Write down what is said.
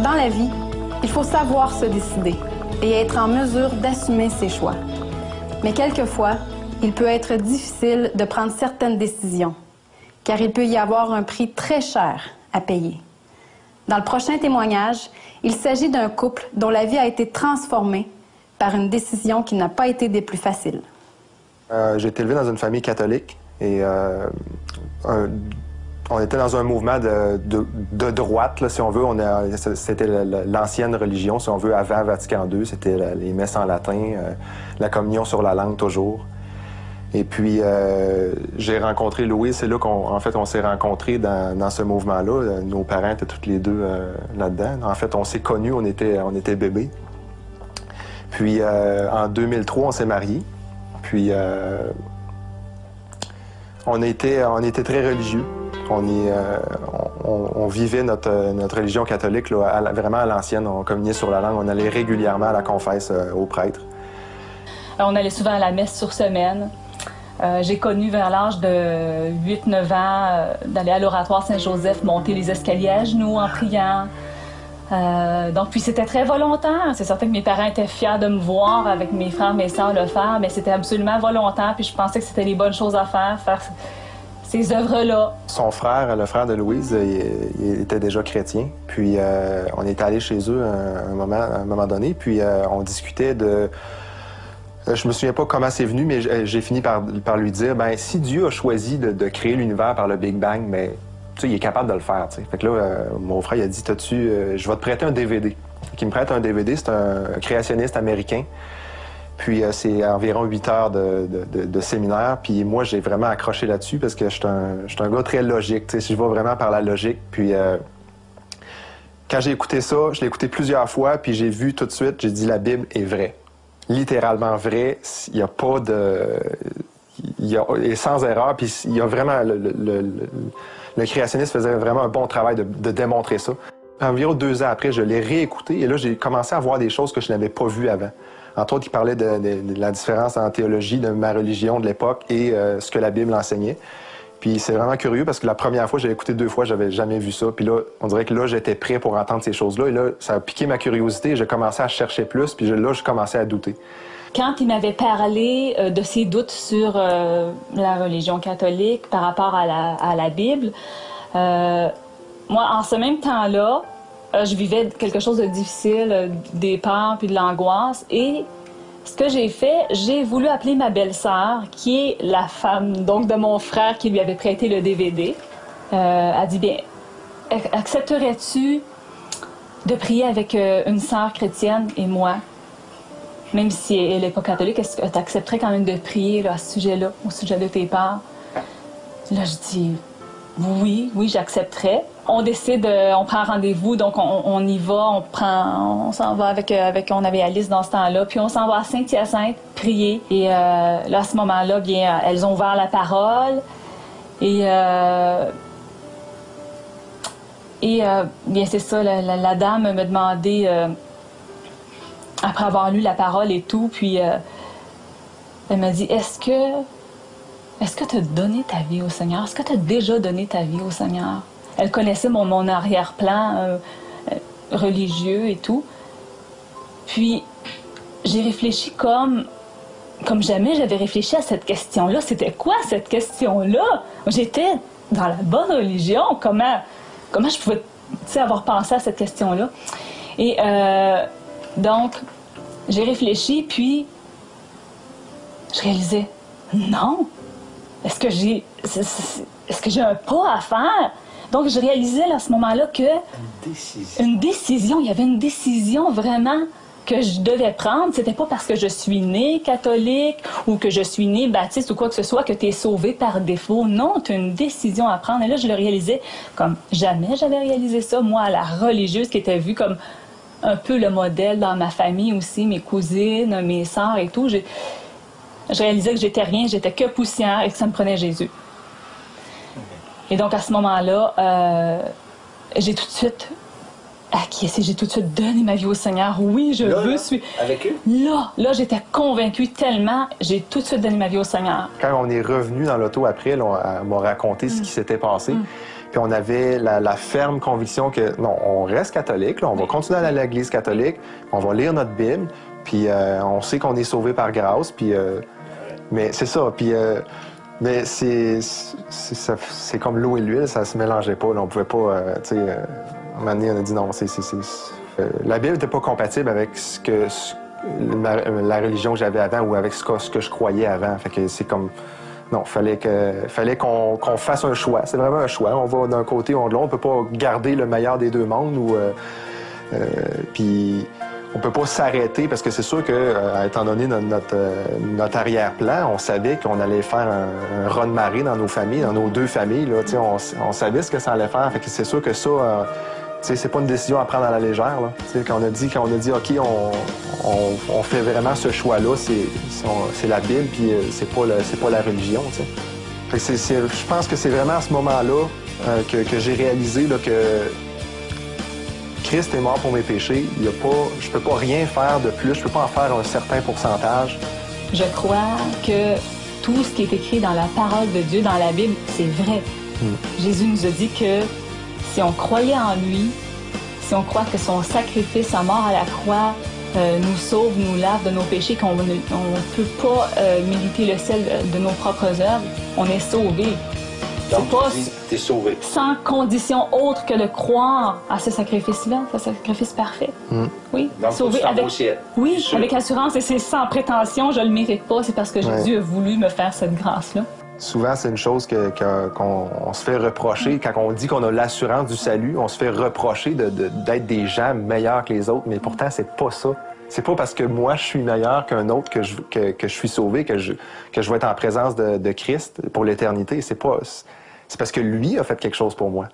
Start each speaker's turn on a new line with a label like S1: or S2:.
S1: Dans la vie, il faut savoir se décider et être en mesure d'assumer ses choix. Mais quelquefois, il peut être difficile de prendre certaines décisions, car il peut y avoir un prix très cher à payer. Dans le prochain témoignage, il s'agit d'un couple dont la vie a été transformée par une décision qui n'a pas été des plus faciles.
S2: J'ai été élevé dans une famille catholique et on était dans un mouvement de droite, là, si on veut. C'était l'ancienne religion, si on veut, avant Vatican II. C'était les messes en latin, la communion sur la langue toujours. Et puis, j'ai rencontré Louise. C'est là qu'en fait, on s'est rencontrés dans ce mouvement-là. Nos parents étaient tous les deux là-dedans. En fait, on s'est connus, on était bébés. Puis, en 2003, on s'est mariés. Puis, on était très religieux. On vivait notre religion catholique là, vraiment à l'ancienne. On communiait sur la langue. On allait régulièrement à la confesse au prêtre.
S3: On allait souvent à la messe sur semaine. J'ai connu vers l'âge de 8-9 ans d'aller à l'oratoire Saint-Joseph, monter les escaliers à genoux en priant. Donc, puis c'était très volontaire. C'est certain que mes parents étaient fiers de me voir avec mes frères, mes sœurs le faire, mais c'était absolument volontaire. Puis je pensais que c'était les bonnes choses à faire ces œuvres-là.
S2: Son frère, le frère de Louise, il était déjà chrétien. Puis on était allés chez eux à un moment donné, puis on discutait de... Je me souviens pas comment c'est venu, mais j'ai fini par lui dire, ben si Dieu a choisi de créer l'univers par le Big Bang, mais tu sais, il est capable de le faire, tu sais. Fait que là, mon frère, il a dit, je vais te prêter un DVD. Il me prête un DVD, c'est un créationniste américain. Puis c'est environ 8 heures de séminaire. Puis moi, j'ai vraiment accroché là-dessus parce que je suis un gars très logique, tu sais, je vais vraiment par la logique. Puis quand j'ai écouté ça, je l'ai écouté plusieurs fois, puis j'ai vu tout de suite, j'ai dit, la Bible est vraie. Littéralement vrai, il n'y a pas de... Il est sans erreur, puis il y a vraiment... Le créationniste faisait vraiment un bon travail de démontrer ça. Environ 2 ans après, je l'ai réécouté, et là, j'ai commencé à voir des choses que je n'avais pas vues avant. Entre autres, il parlait de la différence en théologie de ma religion de l'époque et ce que la Bible enseignait. Puis c'est vraiment curieux parce que la première fois, j'avais écouté 2 fois, j'avais jamais vu ça. Puis là, on dirait que là, j'étais prêt pour entendre ces choses-là. Et là, ça a piqué ma curiosité et j'ai commencé à chercher plus. Puis là, je commençais à douter.
S3: Quand il m'avait parlé de ses doutes sur la religion catholique par rapport à la Bible, moi, en ce même temps-là, je vivais quelque chose de difficile, des peurs puis de l'angoisse. Et ce que j'ai fait, j'ai voulu appeler ma belle-sœur, qui est la femme donc de mon frère qui lui avait prêté le DVD. Elle dit, bien, accepterais-tu de prier avec une sœur chrétienne et moi? Même si elle n'est pas catholique, est-ce que tu accepterais quand même de prier là, à ce sujet-là, au sujet de tes peurs? Là, je dis, oui, j'accepterais. On décide, on prend rendez-vous, donc on y va, on s'en va on avait Alice dans ce temps-là, puis on s'en va à Saint-Hyacinthe prier. Et là, à ce moment-là, bien, elles ont ouvert la parole et bien, c'est ça, la dame m'a demandé, après avoir lu la parole et tout, puis elle m'a dit, est-ce que tu as donné ta vie au Seigneur? Est-ce que tu as déjà donné ta vie au Seigneur? Elle connaissait mon arrière-plan religieux et tout. Puis, j'ai réfléchi comme jamais j'avais réfléchi à cette question-là. C'était quoi cette question-là? J'étais dans la bonne religion. Comment je pouvais avoir pensé à cette question-là? Et donc, j'ai réfléchi, puis je réalisais, non! Est-ce que j'ai un pas à faire? Donc, je réalisais là, à ce moment-là que... Une décision. Il y avait une décision vraiment que je devais prendre. C'était pas parce que je suis née catholique ou que je suis née baptiste ou quoi que ce soit que tu es sauvée par défaut. Non, tu as une décision à prendre. Et là, je le réalisais comme jamais j'avais réalisé ça. Moi, la religieuse qui était vue comme un peu le modèle dans ma famille aussi, mes cousines, mes sœurs et tout. Je réalisais que j'étais rien, j'étais que poussière et que ça me prenait Jésus. Et donc, à ce moment-là, j'ai tout de suite acquiescé, j'ai tout de suite donné ma vie au Seigneur. Oui, je veux suivre.
S4: Avec eux?
S3: Là, j'étais convaincue tellement, j'ai tout de suite donné ma vie au Seigneur.
S2: Quand on est revenu dans l'auto après, là, elle m'a raconté ce qui s'était passé. Puis on avait la ferme conviction que, non, on reste catholique, là, on va continuer à aller à l'Église catholique, on va lire notre Bible, puis on sait qu'on est sauvé par grâce, puis... mais c'est ça, puis... mais c'est comme l'eau et l'huile, ça se mélangeait pas, là, on pouvait pas, tu sais... un moment donné, on a dit non, la Bible n'était pas compatible avec la religion que j'avais avant ou avec ce que je croyais avant. Fait que c'est comme... Non, fallait qu'on fasse un choix. C'est vraiment un choix. On va d'un côté ou de l'autre. On peut pas garder le meilleur des deux mondes. Puis on peut pas s'arrêter parce que c'est sûr que, étant donné notre arrière-plan, on savait qu'on allait faire un raz-de-marée dans nos familles, dans nos deux familles. Là, on savait ce que ça allait faire. Fait que c'est sûr que ça... c'est pas une décision à prendre à la légère. Là. Quand on a dit OK, on fait vraiment ce choix-là, c'est la Bible, puis c'est pas la religion. Fait que je pense que c'est vraiment à ce moment-là que j'ai réalisé là, que Christ est mort pour mes péchés. Je peux pas rien faire de plus, je peux pas en faire un certain pourcentage.
S3: Je crois que tout ce qui est écrit dans la parole de Dieu, dans la Bible, c'est vrai. Jésus nous a dit que si on croyait en lui, si on croit que son sacrifice, sa mort à la croix, nous sauve, nous lave de nos péchés, qu'on ne peut pas mériter le ciel de nos propres œuvres, on est sauvé.
S4: Donc, t'es sauvé.
S3: Sans condition autre que de croire à ce sacrifice-là, ce sacrifice parfait. Oui,
S4: donc,
S3: sauvé avec, oui, avec assurance, et c'est sans prétention, je ne le mérite pas, c'est parce que Jésus a voulu me faire cette grâce-là.
S2: Souvent, c'est une chose qu'on se fait reprocher. Quand on dit qu'on a l'assurance du salut, on se fait reprocher d'être des gens meilleurs que les autres, mais pourtant, c'est pas ça. C'est pas parce que moi, je suis meilleur qu'un autre que je suis sauvé, que je vais être en présence de Christ pour l'éternité. C'est parce que lui a fait quelque chose pour moi.